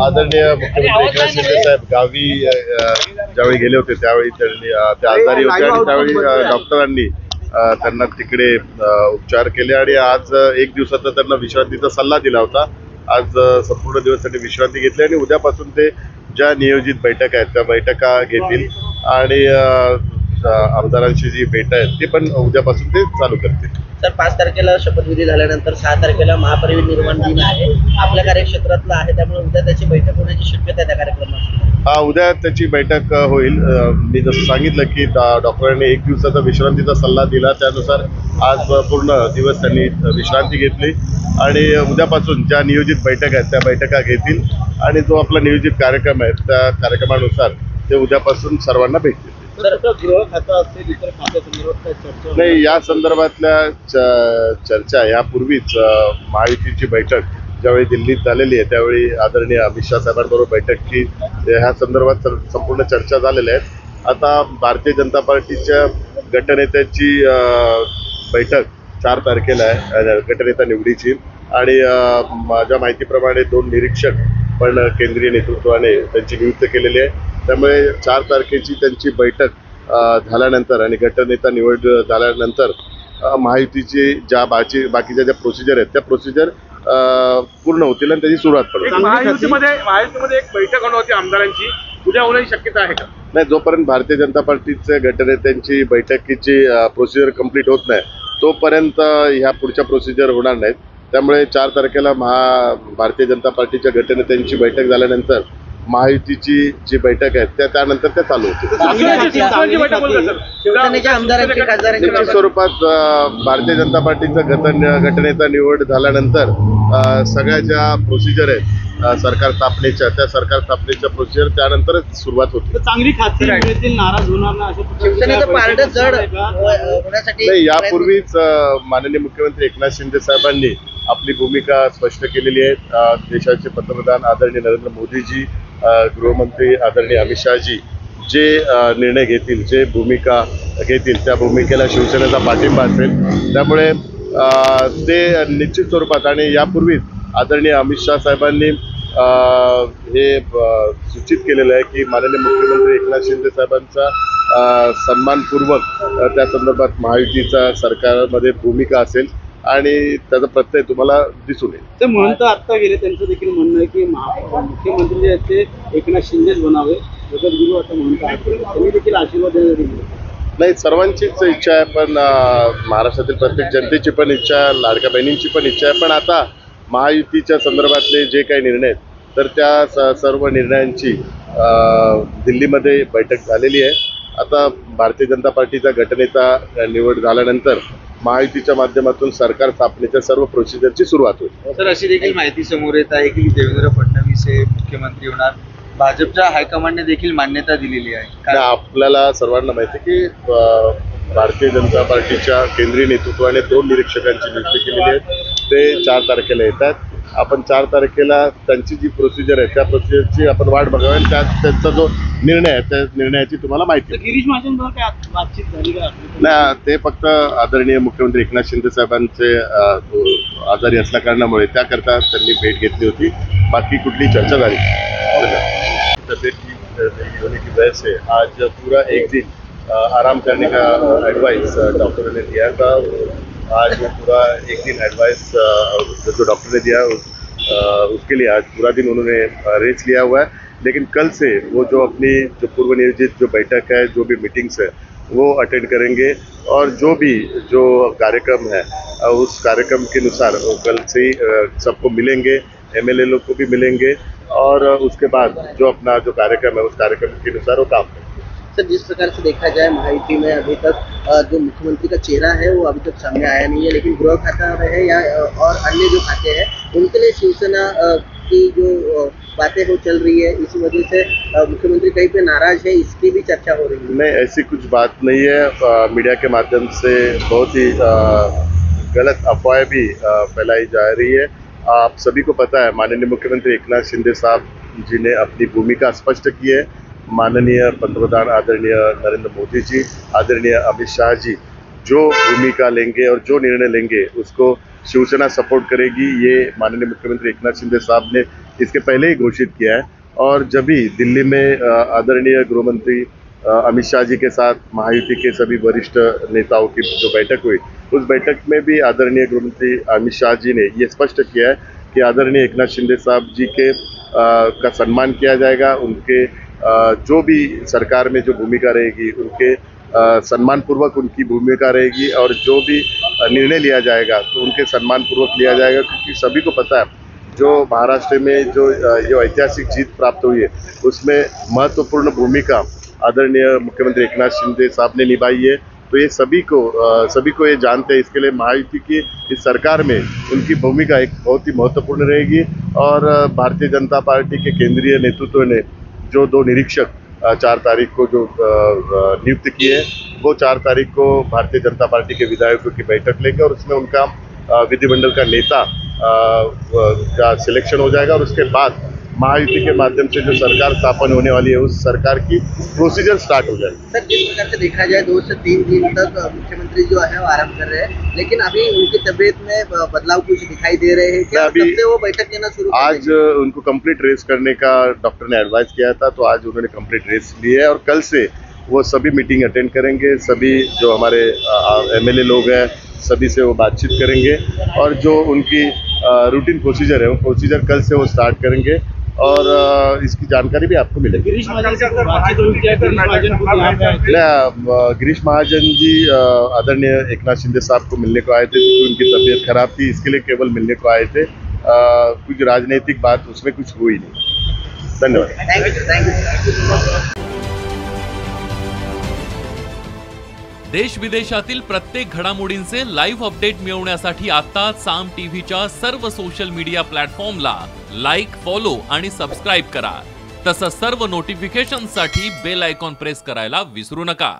आदरणीय मुख्यमंत्री एकनाथ शिंदे साहेब गावी ज्यावेळी गेले होते त्यावेळी त्यांनी ते आजारी होते आणि त्यावेळी डॉक्टरांनी त्यांना तिकडे उपचार केले आणि आज एक दिवसाचा त्यांना विश्रांतीचा सल्ला दिला होता। आज संपूर्ण दिवस त्यांनी विश्रांती घेतली आणि उद्यापासून ते ज्या नियोजित बैठका आहेत त्या बैठका घेतील आणि आमदारांची जी भेट आहे ती पण उद्यापासून ते चालू करतील। सर 5 तारखेला शपथविधी झाल्यानंतर 6 तारखेला महापरिनिर्वाण दिन आहे, आपल्या कार्यक्षेत्रातला आहे, त्यामुळे उद्या त्याची बैठक होण्याची शक्यता आहे त्या कार्यक्रमात। उद्या त्याची बैठक होईल। मी जसं सांगितलं की डॉक्टरांनी एक दिवसाचा विश्रांतीचा सल्ला दिला, त्यानुसार आज पूर्ण दिवस त्यांनी विश्रांती घेतली आणि उद्यापासून ज्या नियोजित बैठका आहेत त्या बैठका घेतील आणि जो आपला नियोजित कार्यक्रम आहे त्या कार्यक्रमानुसार ते उद्यापासून सर्वांना भेटतील। गृह खातं असेल इतर खात्यासंदर्भात चर्चा नाही, या संदर्भातल्या चर्चा यापूर्वीच महायुतीची बैठक ज्यावेळी दिल्लीत झालेली आहे त्यावेळी आदरणीय अमित शाह साहेबांबरोबर बैठक की ह्या संदर्भात संपूर्ण चर्चा झालेल्या आहेत। आता भारतीय जनता पार्टीच्या गटनेत्याची बैठक 4 तारखेला आहे, गटनेता निवडीची, आणि माझ्या माहितीप्रमाणे 2 निरीक्षक पण केंद्रीय नेतृत्वाने त्यांची नियुक्त केलेली आहे। त्यामुळे 4 तारखेची त्यांची बैठक झाल्यानंतर आणि गटनेता निवड झाल्यानंतर महायुतीची ज्या बाकीच्या ज्या प्रोसिजर आहेत त्या प्रोसिजर पूर्ण होतील आणि त्याची सुरुवात पडेल। महायुतीमध्ये एक बैठक होणार होती आमदारांची, उद्या होण्याची शक्यता आहे का? नाही, जोपर्यंत भारतीय जनता पार्टीच्या गटनेत्यांची बैठकीची प्रोसिजर कंप्लीट होत नाही तोपर्यंत ह्या पुढच्या प्रोसिजर होणार नाहीत। त्यामुळे 4 तारखेला भारतीय जनता पार्टीच्या गटनेत्यांची बैठक झाल्यानंतर महायुतीची जी बैठक आहे त्यानंतर त्या चालू होतील। निश्चित स्वरूपात भारतीय जनता पार्टीचा गटनेता निवड झाल्यानंतर सगळ्या ज्या प्रोसिजर आहेत सरकार स्थापनेच्या त्या सरकार स्थापनेच्या प्रोसिजर त्यानंतरच सुरुवात होती। चांगली खात्री मिळतील, नाराज होणार नाही। यापूर्वीच माननीय मुख्यमंत्री एकनाथ शिंदे साहेबांनी आपली भूमिका स्पष्ट केलेली आहे। देशाचे पंतप्रधान आदरणीय नरेंद्र मोदीजी, गृहमंत्री आदरणीय अमित शहाजी जे निर्णय घेतील, जे भूमिका घेतील त्या भूमिकेला शिवसेनेचा पाठिंबा असेल। त्यामुळे ते निश्चित स्वरूपात आणि यापूर्वीच आदरणीय अमित शाह साहेबांनी हे सूचित केलेलं आहे की माननीय मुख्यमंत्री एकनाथ शिंदे साहेबांचा सन्मानपूर्वक त्या संदर्भात महायुतीचा सरकारमध्ये भूमिका असेल आणि त्याचा प्रत्यय तुम्हाला दिसून येईल। ते म्हणतं आत्ता गेले, त्यांचं देखील म्हणणं आहे की मुख्यमंत्री जे आहेत ते एकनाथ शिंदेच बनावे, जगद्गुरू असं म्हणतात, त्यांनी देखील आशीर्वाद दिले। नाही, सर्वांचीच इच्छा आहे, पण महाराष्ट्रातील प्रत्येक जनतेची पण इच्छा आहे, लाडक्या बहिणींची पण इच्छा आहे, पण आता महायुतीच्या संदर्भातले जे काही निर्णय आहेत तर त्या सर्व निर्णयांची दिल्लीमध्ये बैठक झालेली आहे। आता भारतीय जनता पार्टीचा गटनेता निवड झाल्यानंतर महायुतीच्या माध्यमातून सरकार स्थापनेच्या सर्व प्रोसिजरची सुरुवात होईल। सर, अशी देखील माहिती समोर येत आहे की देवेंद्र फडणवीस हे मुख्यमंत्री होणार, भाजपच्या हायकमांडने देखील मान्यता दिलेली आहे। आपल्याला सर्वांना माहिती आहे की भारतीय जनता पार्टीच्या केंद्रीय नेतृत्वाने 2 निरीक्षकांची नियुक्ती केलेली आहे, ते 4 तारखेला येतात। आपण 4 तारखेला त्यांची जी प्रोसिजर आहे त्या प्रोसिजरची आपण वाट बघावी आणि त्यांचा जो निर्णय आहे त्या निर्णयाची तुम्हाला माहिती आहे। गिरीश महाजनबरोबर काय बातचीत झाली का? नाही, ते फक्त आदरणीय मुख्यमंत्री एकनाथ शिंदे साहेबांचे आजारी असल्या कारणामुळे त्याकरता त्यांनी भेट घेतली होती, बाकी कुठली चर्चा झाली। तबीयत ठीक होने की वजह से आज पूरा एक दिन आराम करने का एडवाइस डॉक्टर ने दिया था। आज पूरा एक दिन एडवाइस जो डॉक्टर ने दिया उसके लिए आज पूरा दिन उन्होंने रेस्ट लिया हुआ है। लेकिन कल से वो जो अपनी जो पूर्व नियोजित जो बैठक है, जो भी मीटिंग्स है वो अटेंड करेंगे और जो कार्यक्रम है उस कार्यक्रम के अनुसार वो कल से ही सबको मिलेंगे, MLA लोग को भी मिलेंगे और उसके बाद जो अपना जो कार्यक्रम है उस कार्यक्रम के अनुसार वो काम करेंगे। सर, जिस प्रकार से देखा जाए महायुति में अभी तक जो मुख्यमंत्री का चेहरा है वो अभी तक सामने आया नहीं है, लेकिन गृह खाता है या और अन्य जो खाते हैं उनके लिए शिवसेना की जो बातें हो चल रही है, इस वजह से मुख्यमंत्री कहीं पे नाराज है, इसकी भी चर्चा हो रही है। नहीं, ऐसी कुछ बात नहीं है। मीडिया के माध्यम से बहुत ही गलत अफवाहें भी फैलाई जा रही है। आप सभी को पता है माननीय मुख्यमंत्री एकनाथ शिंदे साहब जी ने अपनी भूमिका स्पष्ट की है। माननीय पंतप्रधान आदरणीय नरेंद्र मोदी जी, आदरणीय अमित शाह जी जो भूमिका लेंगे और जो निर्णय लेंगे उसको शिवसेना सपोर्ट करेगी, ये माननीय मुख्यमंत्री एकनाथ शिंदे साहब ने इसके पहले ही घोषित किया है। और जब भी दिल्ली में आदरणीय गृहमंत्री अमित शाह जी के साथ महायुति के सभी वरिष्ठ नेताओं की जो बैठक हुई, उस बैठक में भी आदरणीय गृहमंत्री अमित शाह जी ने ये स्पष्ट किया है कि आदरणीय एकनाथ शिंदे साहब जी के का सम्मान किया जाएगा। उनके जो भी सरकार में जो भूमिका रहेगी, उनके सम्मानपूर्वक उनकी भूमिका रहेगी, और जो भी निर्णय लिया जाएगा तो उनके सम्मानपूर्वक लिया जाएगा, क्योंकि सभी को पता है जो महाराष्ट्र में जो ऐतिहासिक जीत प्राप्त हुई है, उसमें महत्वपूर्ण भूमिका आदरणीय मुख्यमंत्री एकनाथ शिंदे साहब ने निभाई है। तो ये सभी को ये जानते हैं, इसके लिए महायुति की इस सरकार में उनकी भूमिका एक बहुत ही महत्वपूर्ण रहेगी। और भारतीय जनता पार्टी के केंद्रीय नेतृत्व ने जो 2 निरीक्षक 4 तारीख को जो नियुक्त किए, वो 4 तारीख को भारतीय जनता पार्टी के विधायकों की बैठक लेंगे और उसमें उनका विधिमंडल का नेता का सिलेक्शन हो जाएगा। और उसके बाद महायुति के माध्यम से जो सरकार स्थापन होने वाली है, उस सरकार की प्रोसीजर स्टार्ट हो जाएगी। सर, जिस प्रकार से देखा जाए 2 से 3 दिन तक मुख्यमंत्री जो है वो आराम कर रहे हैं, लेकिन अभी उनकी तबीयत में बदलाव कुछ दिखाई दे रहे हैं क्या? अभी कब से वो बैठक लेना शुरू कर आज उनको कंप्लीट रेस्ट करने का डॉक्टर ने एडवाइस किया था, तो आज उन्होंने कंप्लीट रेस्ट ली है और कल से वो सभी मीटिंग अटेंड करेंगे। सभी जो हमारे एमएलए लोग हैं, सभी से वो बातचीत करेंगे और जो उनकी रूटीन प्रोसीजर है, वो प्रोसीजर कल से वो स्टार्ट करेंगे और इसकी जानकारी भी आपको मिलेगी। गिरीश महाजन से बातचीत हुई क्या? गिरीश महाजन जी आदरणीय एकनाथ शिंदे साहब को मिलने को आए थे, क्योंकि उनकी तबीयत खराब थी, इसके लिए केवल मिलने को आए थे। कुछ राजनीतिक बात उसमें कुछ हुई नहीं। धन्यवाद। Thank you. देश विदेशातील प्रत्येक घडामोडींचे लाईव्ह अपडेट मिळवण्यासाठी आता साम टीव्हीच्या सर्व सोशल मीडिया प्लॅटफॉर्मला लाईक, फॉलो आणि सबस्क्राईब करा। तसंच सर्व नोटिफिकेशनसाठी बेल आयकॉन प्रेस करायला विसरू नका।